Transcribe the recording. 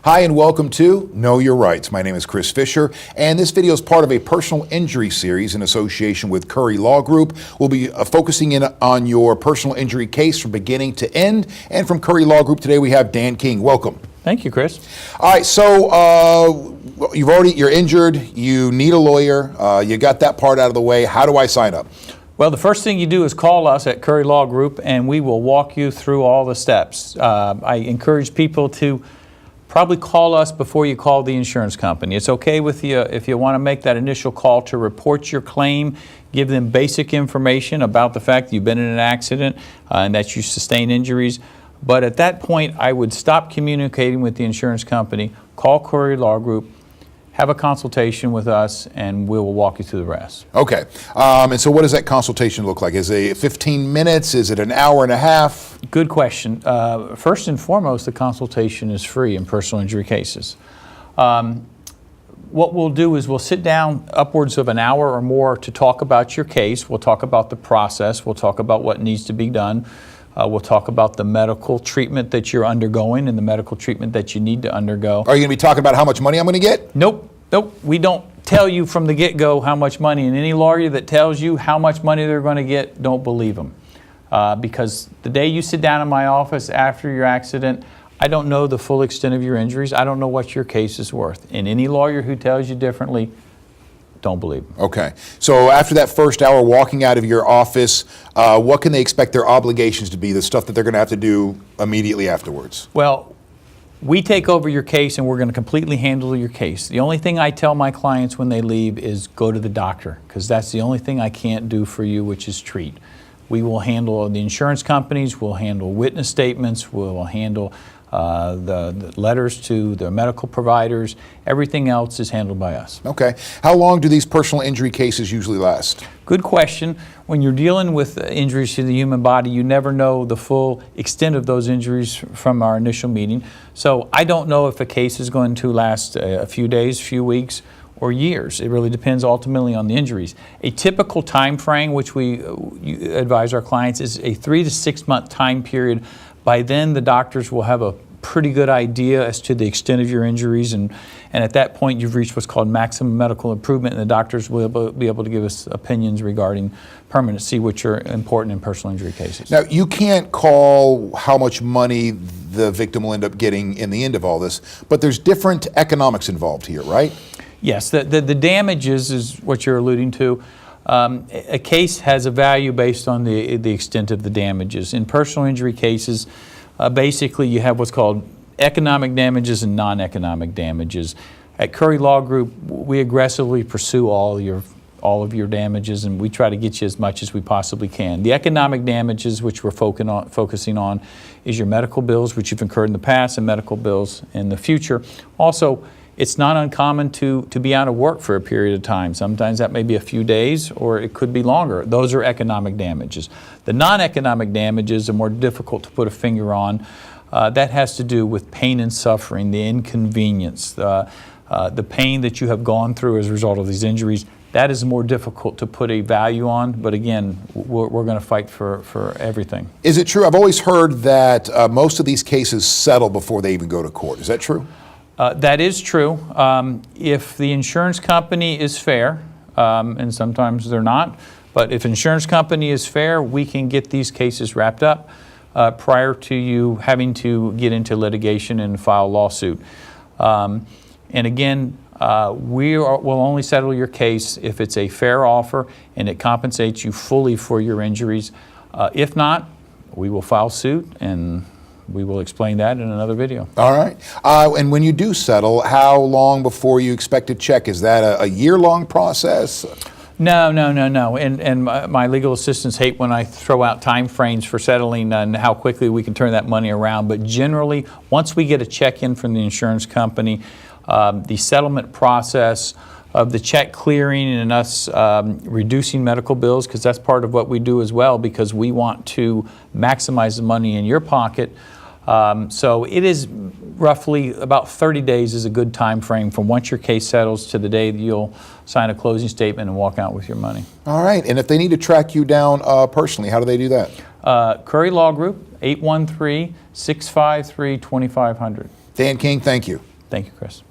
Hi and welcome to Know Your Rights. My name is Chris Fisher, and this video is part of a personal injury series in association with Curry Law Group. We'll be focusing in on your personal injury case from beginning to end. And from Curry Law Group today we have Dan King. Welcome. Thank you, Chris. All right, so you're injured, you need a lawyer, you got that part out of the way. How do I sign up? Well, the first thing you do is call us at Curry Law Group and we will walk you through all the steps. I encourage people to probably call us before you call the insurance company. It's okay with you if you want to make that initial call to report your claim, give them basic information about the fact that you've been in an accident and that you sustained injuries. But at that point, I would stop communicating with the insurance company, call Curry Law Group, have a consultation with us, and we will walk you through the rest. Okay, and so what does that consultation look like? Is it 15 minutes? Is it an hour and a half? Good question. First and foremost, the consultation is free in personal injury cases. What we'll do is we'll sit down upwards of an hour or more to talk about your case. We'll talk about the process. We'll talk about what needs to be done. We'll talk about the medical treatment that you're undergoing and the medical treatment that you need to undergo. Are you going to be talking about how much money I'm going to get? Nope. We don't tell you from the get-go how much money. And any lawyer that tells you how much money they're going to get, don't believe them. Because the day you sit down in my office after your accident, I don't know the full extent of your injuries. I don't know what your case is worth. And any lawyer who tells you differently, don't believe them. Okay. So after that first hour walking out of your office, what can they expect their obligations to be, the stuff that they're going to have to do immediately afterwards? Well, we take over your case and we're going to completely handle your case. The only thing I tell my clients when they leave is go to the doctor, because that's the only thing I can't do for you, which is treat. We will handle the insurance companies, we'll handle witness statements, we'll handle the letters to the medical providers. Everything else is handled by us. Okay. How long do these personal injury cases usually last? Good question. When you're dealing with injuries to the human body, you never know the full extent of those injuries from our initial meeting. So I don't know if a case is going to last a few days, few weeks, or years. It really depends ultimately on the injuries. A typical time frame, which we advise our clients, is a 3 to 6 month time period. By then, the doctors will have a pretty good idea as to the extent of your injuries, and at that point, you've reached what's called maximum medical improvement, and the doctors will be able to give us opinions regarding permanency, which are important in personal injury cases. Now, you can't call how much money the victim will end up getting in the end of all this, but there's different economics involved here, right? Yes, the damages is what you're alluding to. A case has a value based on the extent of the damages. In personal injury cases, basically you have what's called economic damages and non-economic damages. At Curry Law Group, we aggressively pursue all of your damages, and we try to get you as much as we possibly can. The economic damages, which we're focusing on, is your medical bills, which you've incurred in the past, and medical bills in the future. Also, it's not uncommon to be out of work for a period of time. Sometimes that may be a few days, or it could be longer. Those are economic damages. The non-economic damages are more difficult to put a finger on. That has to do with pain and suffering, the inconvenience, the pain that you have gone through as a result of these injuries. That is more difficult to put a value on, but again, we're going to fight for everything. Is it true? I've always heard that most of these cases settle before they even go to court. Is that true? That is true. If the insurance company is fair, and sometimes they're not, but if insurance company is fair, we can get these cases wrapped up prior to you having to get into litigation and file a lawsuit. And again, we'll only settle your case if it's a fair offer and it compensates you fully for your injuries. If not, we will file suit, and we will explain that in another video. All right. And when you do settle, how long before you expect a check? Is that a year-long process? No. And my legal assistants hate when I throw out time frames for settling and how quickly we can turn that money around. But generally, once we get a check in from the insurance company, the settlement process of the check clearing and us reducing medical bills, because that's part of what we do as well, because we want to maximize the money in your pocket. So it is roughly about 30 days is a good time frame from once your case settles to the day that you'll sign a closing statement and walk out with your money. All right. And if they need to track you down personally, how do they do that? Curry Law Group, 813-653-2500. Dan King, thank you. Thank you, Chris.